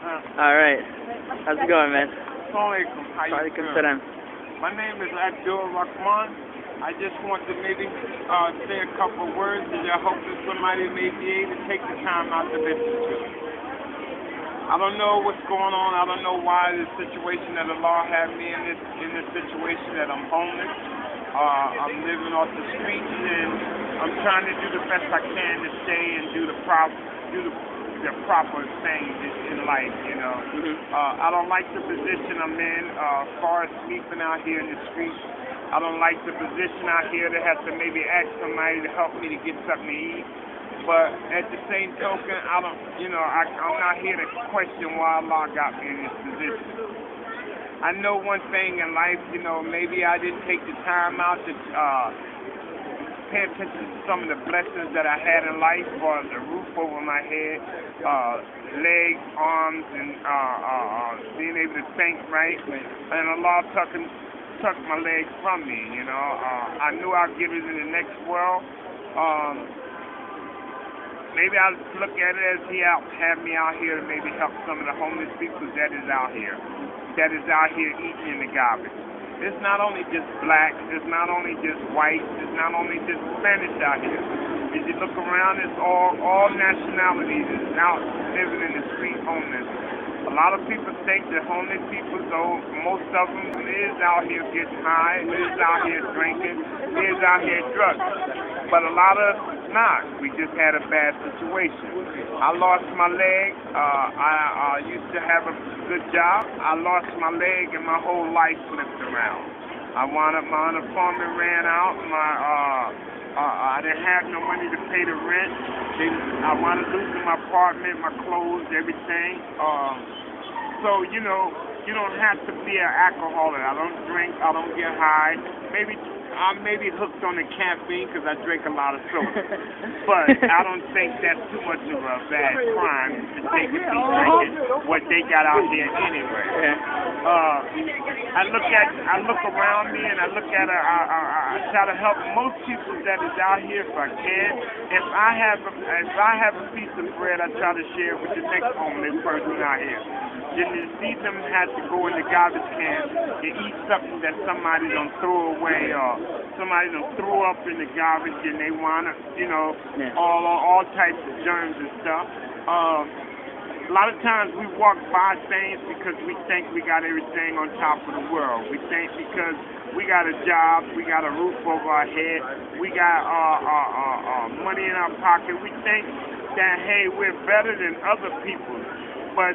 All right. How's it going, man? Assalamualaikum. How you doing? Salam. My name is Abdur Rahman. I just want to maybe say a couple of words and I hope that somebody may be able to take the time out to listen to it. I don't know what's going on. I don't know why the situation that Allah had me in this situation that I'm homeless. I'm living off the streets and I'm trying to do the best I can to stay and do the proper things in life, you know. I don't like the position I'm in as far as sleeping out here in the streets. I don't like the position out here to have to maybe ask somebody to help me to get something to eat. But at the same token, I'm not here to question why Allah got me in this position. I know one thing in life, you know, maybe I didn't take the time out to pay attention to some of the blessings that I had in life, or the roof over my head, legs, arms, and being able to think right. And Allah took my legs from me, you know. I knew I'd get it in the next world. Maybe I'll look at it as He had me out here to maybe help some of the homeless people that is out here eating in the garbage. It's not only just black, it's not only just white, it's not only just Spanish out here. If you look around, it's all nationalities is out living in the street homeless. A lot of people think that homeless people, though most of them is out here getting high, is out here drinking, is out here drugs. But a lot of us not. We just had a bad situation. I lost my leg. I used to have a good job. I lost my leg and my whole life flipped around. I wound up, my unemployment ran out. I didn't have no money to pay the rent. I wound up losing my apartment, my clothes, everything. So, you know, you don't have to be an alcoholic. I don't drink. I don't get high. I'm maybe hooked on the caffeine because I drink a lot of soda. But I don't think that's too much of a bad crime to take a piece of what they got out there anyway. I look around me and I look at I try to help most people that is out here if I can. If I have a piece of bread, I try to share it with the next homeless person out here. Then to see them have to go in the garbage can and eat something that somebody don't throw away or somebody don't throw up in the garbage and they want to, you know, all types of germs and stuff. A lot of times we walk by things because we think we got everything on top of the world. We think because we got a job, we got a roof over our head, we got money in our pocket. We think that, hey, we're better than other people. But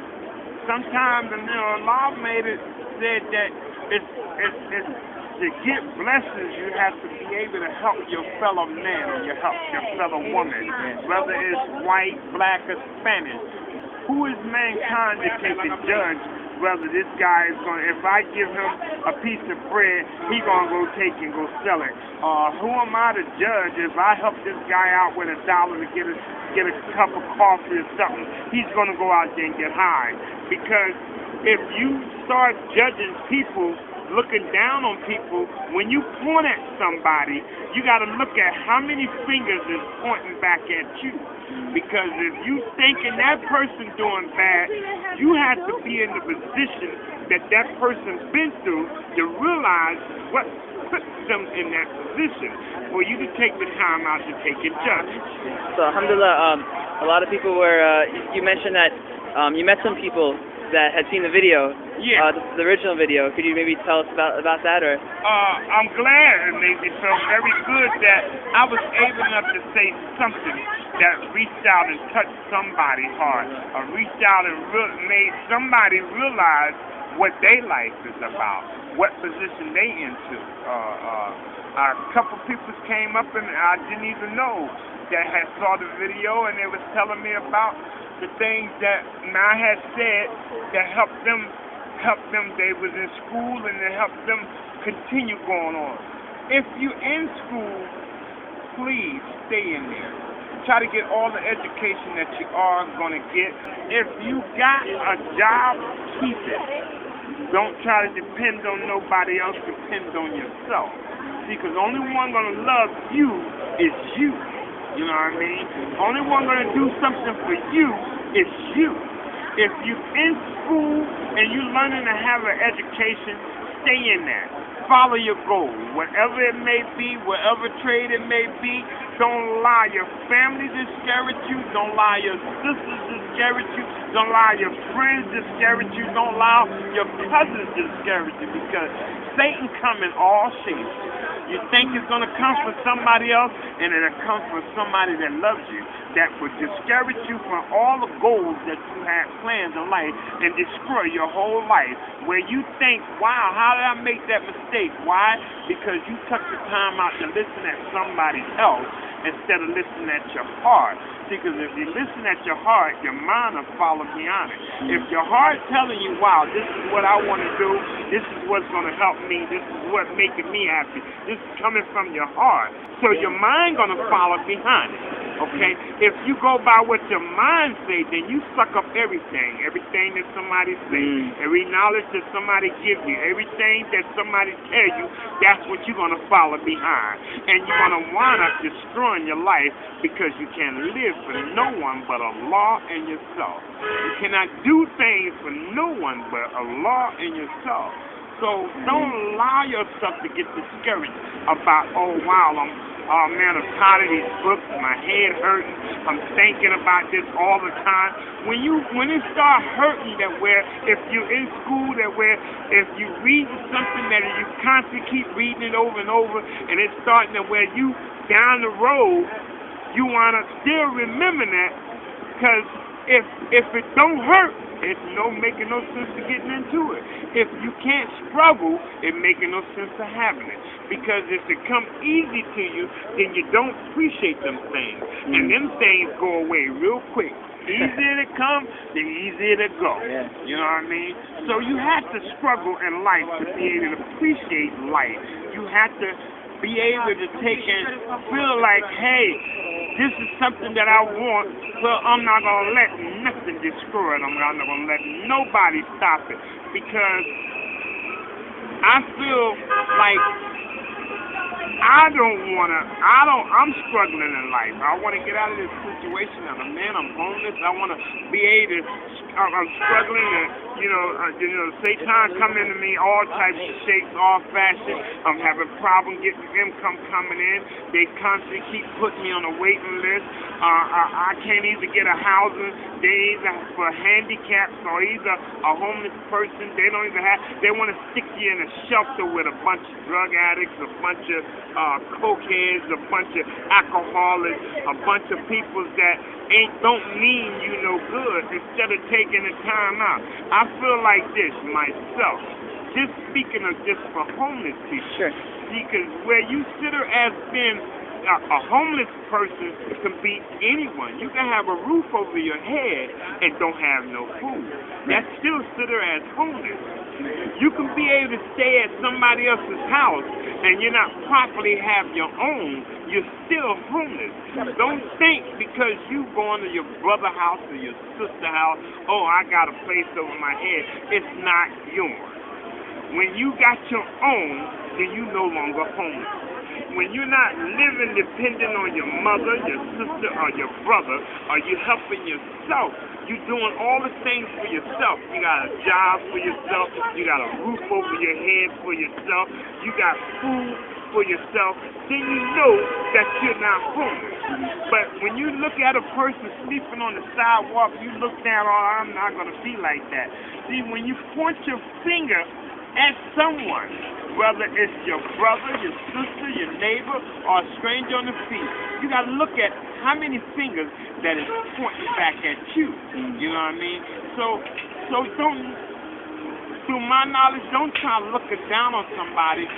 sometimes, you know, Allah said that it's to get blessings, you have to be able to help your fellow man or your fellow woman, whether it's white, black, or Spanish. Who is mankind to take and judge whether this guy is going to, if I give him a piece of bread, he's going to go take and go sell it? Who am I to judge if I help this guy out with $1 to get a cup of coffee or something, he's going to go out there and get high? Because if you start judging people, looking down on people, when you point at somebody, you got to look at how many fingers is pointing back at you. Because if you thinking that person doing bad, you have to be in the position that person's been through to realize what puts them in that position for you to take the time out to take and judge. So, alhamdulillah, a lot of people were, you mentioned that you met some people that had seen the video, the original video. Could you maybe tell us about that? Or I'm glad it made me feel very good that I was able enough to say something that reached out and touched somebody's heart, or reached out and made somebody realize what their life is about, what position they into. A couple people came up and I didn't even know that had saw the video, and they was telling me about the things that I had said that helped them. They was in school and it helped them continue going on. If you're in school, please stay in there. Try to get all the education that you are going to get. If you got a job, keep it. Don't try to depend on nobody else. Depend on yourself. See, because the only one going to love you is you. You know what I mean? The only one going to do something for you is you. If you in school and you learning to have an education, stay in that. Follow your goal, whatever it may be, whatever trade it may be. Don't allow your family to discourage you. Don't allow your sisters to discourage you. Don't allow your friends to discourage you. Don't allow your cousins to discourage you, because Satan comes in all shapes. You think it's going to come from somebody else, and it'll come from somebody that loves you, that would discourage you from all the goals that you had planned in life and destroy your whole life, where you think, wow, how did I make that mistake? Why? Because you took the time out to listen at somebody else instead of listening at your heart. Because if you listen at your heart, your mind will follow behind it. If your heart telling you, wow, this is what I want to do, this is what's going to help me, this is what's making me happy, this is coming from your heart, so your mind going to follow behind it. Okay? If you go by what your mind say, then you suck up everything that somebody say, every knowledge that somebody give you, everything that somebody tell you, that's what you're going to follow behind. And you're going to wind up destroying your life, because you can't live for no one but Allah and yourself. You cannot do things for no one but Allah and yourself. So don't allow yourself to get discouraged about, oh wow, oh man, I'm tired of these books, my head hurting, I'm thinking about this all the time. When it start hurting, that where if you're in school, that where if you read something that you constantly keep reading it over and over, and it's starting to where you down the road, you want to still remember that, because if it don't hurt, it's making no sense to getting into it. If you can't struggle, it making no sense to having it. Because if it come easy to you, then you don't appreciate them things. And them things go away real quick. Easier to come, the easier to go. Yeah. You know what I mean? So you have to struggle in life to be able to appreciate life. You have to be able to take and feel like, hey, this is something that I want, so I'm not going to let nothing destroy it. I'm not going to let nobody stop it, because I feel like I'm struggling in life. I want to get out of this situation. I'm homeless. I want to be able to, I'm struggling to, Satan coming to me all types of shapes, all fashion. I'm having problems getting income coming in. They constantly keep putting me on a waiting list. I can't even get a housing. They either for handicaps or either a homeless person. They don't even have. They want to stick you in a shelter with a bunch of drug addicts, a bunch of cokeheads, a bunch of alcoholics, a bunch of people that don't mean you no good, instead of taking the time out. I feel like this myself, just speaking of just for homeless people. Sure. Because where you sit as being a homeless person can be anyone. You can have a roof over your head and don't have no food. That's still considered as homeless. You can be able to stay at somebody else's house and you're not properly have your own, you're still homeless. Don't think because you going to your brother's house or your sister's house, oh, I got a place over my head. It's not yours. When you got your own, then you no longer homeless. When you're not living dependent on your mother, your sister, or your brother, or you helping yourself, you're doing all the things for yourself. You got a job for yourself, you got a roof over your head for yourself, you got food for yourself, then you know that you're not homeless. But when you look at a person sleeping on the sidewalk, you look down, oh, I'm not going to be like that. See, when you point your finger at someone, whether it's your brother, your sister, your neighbor, or a stranger on the street, you got to look at how many fingers that is pointing back at you. You know what I mean? So don't, through my knowledge, don't try to look down on somebody.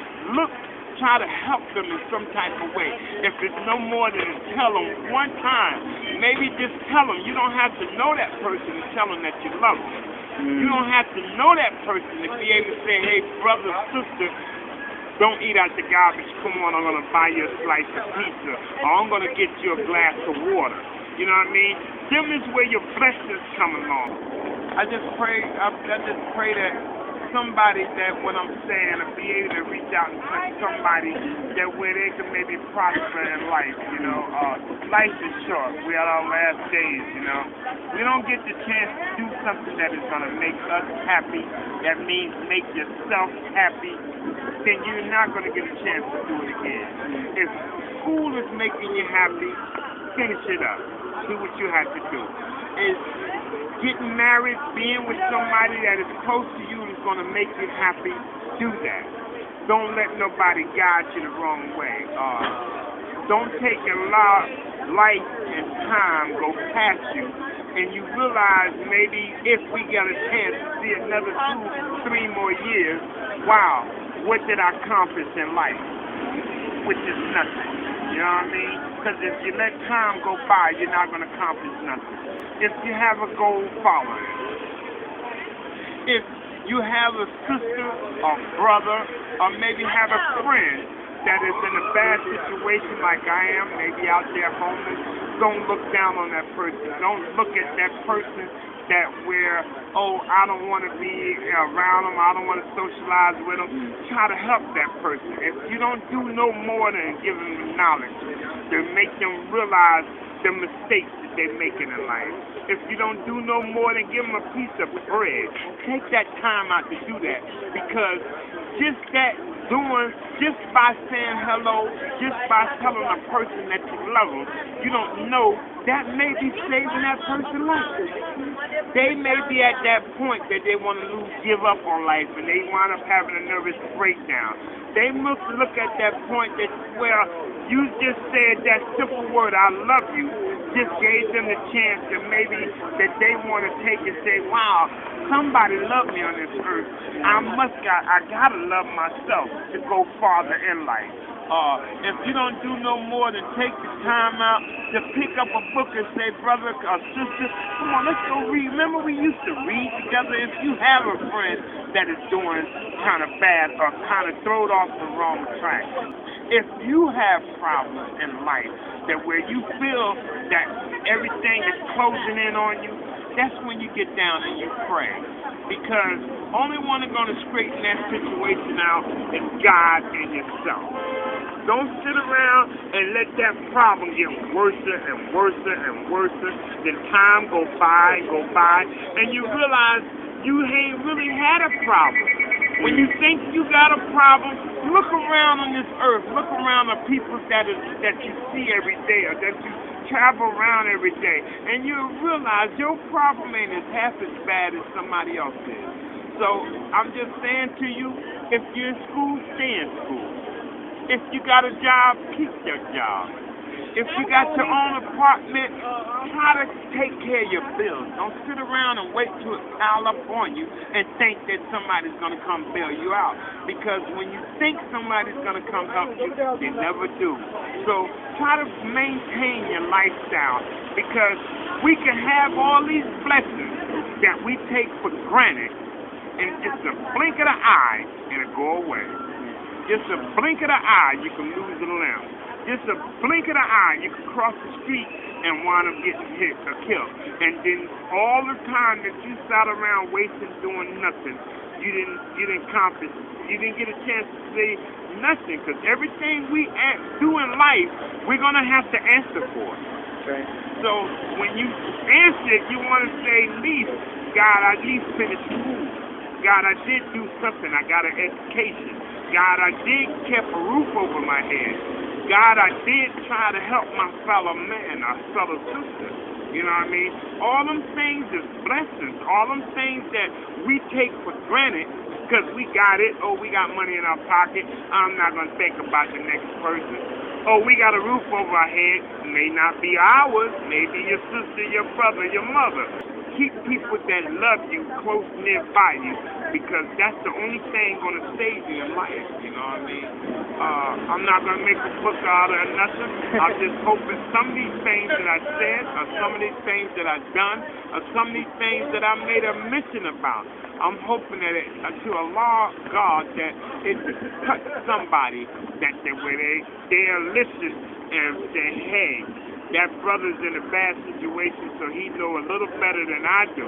Try to help them in some type of way. If it's no more than to tell them one time, maybe just tell them. You don't have to know that person to tell them that you love them. You don't have to know that person to be able to say, hey, brother, sister, don't eat out the garbage. Come on, I'm going to buy you a slice of pizza, or I'm going to get you a glass of water. You know what I mean? Them is where your blessings come along. I just pray that somebody that what I'm saying will be able to reach out and touch somebody that where they can maybe prosper in life, you know. Life is short. We're at our last days, you know. We don't get the chance to do something that is going to make us happy, that means make yourself happy, then you're not going to get a chance to do it again. If school is making you happy, finish it up. Do what you have to do. Is getting married, being with somebody that is close to you is going to make you happy, do that. Don't let nobody guide you the wrong way. Don't take a lot life and time go past you, and you realize maybe if we get a chance to see another 2, 3 more years, wow, what did I accomplish in life? Which is nothing. You know what I mean? Because if you let time go by, you're not going to accomplish nothing. If you have a goal, follow it. If you have a sister or brother or maybe have a friend that is in a bad situation like I am, maybe out there homeless, don't look down on that person. Don't look at that person that where, oh, I don't want to be around them, I don't want to socialize with them. Try to help that person. If you don't do no more than give them knowledge to make them realize the mistakes that they're making in life. If you don't do no more than give them a piece of bread, take that time out to do that, because just that doing, just by saying hello, just by telling a person that you love them, you don't know, that may be saving that person's life. They may be at that point that they want to give up on life, and they wind up having a nervous breakdown. They must look at that point that where you just said that simple word, I love you, just gave them the chance that maybe that they want to take and say, wow, somebody loved me on this earth. I gotta love myself to go farther in life. If you don't do no more than take the time out to pick up a book and say, brother or sister, come on, let's go read. Remember we used to read together? If you have a friend that is doing kind of bad or kind of thrown off the wrong track, if you have problems in life that where you feel that everything is closing in on you, that's when you get down and you pray. Because only one that's going to straighten that situation out is God and yourself. Don't sit around and let that problem get worse and worse and worse. Then time go by, and you realize you ain't really had a problem. When you think you got a problem, look around on this earth. Look around the people that you see every day or that you travel around every day, and you'll realize your problem ain't as half as bad as somebody else's. So I'm just saying to you, if you're in school, stay in school. If you got a job, keep your job. If you got your own apartment, try to take care of your bills. Don't sit around and wait till it pile up on you and think that somebody's going to come bail you out. Because when you think somebody's going to come help you, they never do. So try to maintain your lifestyle, because we can have all these blessings that we take for granted, and just a blink of the eye, and it'll go away. Just a blink of the eye, you can lose a limb. Just a blink of the eye, you can cross the street and wind up getting hit or killed. And then all the time that you sat around wasting doing nothing, you didn't accomplish. You didn't get a chance to say nothing, because everything we do in life, we're going to have to answer for. Right. So when you answer it, you want to say, at least, God, I at least finished school. God, I did do something. I got an education. God, I did keep a roof over my head. God, I did try to help my fellow man, our fellow sister. You know what I mean? All them things is blessings. All them things that we take for granted because we got it. Oh, we got money in our pocket. I'm not going to think about the next person. Oh, we got a roof over our head. May not be ours. Maybe your sister, your brother, your mother. Keep people that love you close nearby you, because that's the only thing going to save you in life. You know what I mean? I'm not going to make a book out of nothing. I'm just hoping some of these things that I said, or some of these things that I've done, or some of these things that I made a mention about, I'm hoping that to Allah, God, that it touch somebody that where they'll listen and say, hey, that brother's in a bad situation, so he know a little better than I do.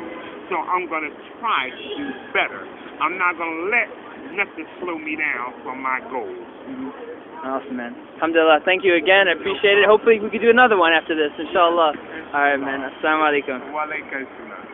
So I'm going to try to do better. I'm not going to let nothing slow me down from my goals. Mm-hmm. Awesome, man. Alhamdulillah. Thank you again. I appreciate it. Hopefully we can do another one after this, inshallah. All right, man. Assalamu alaikum. Wa alaikum salam.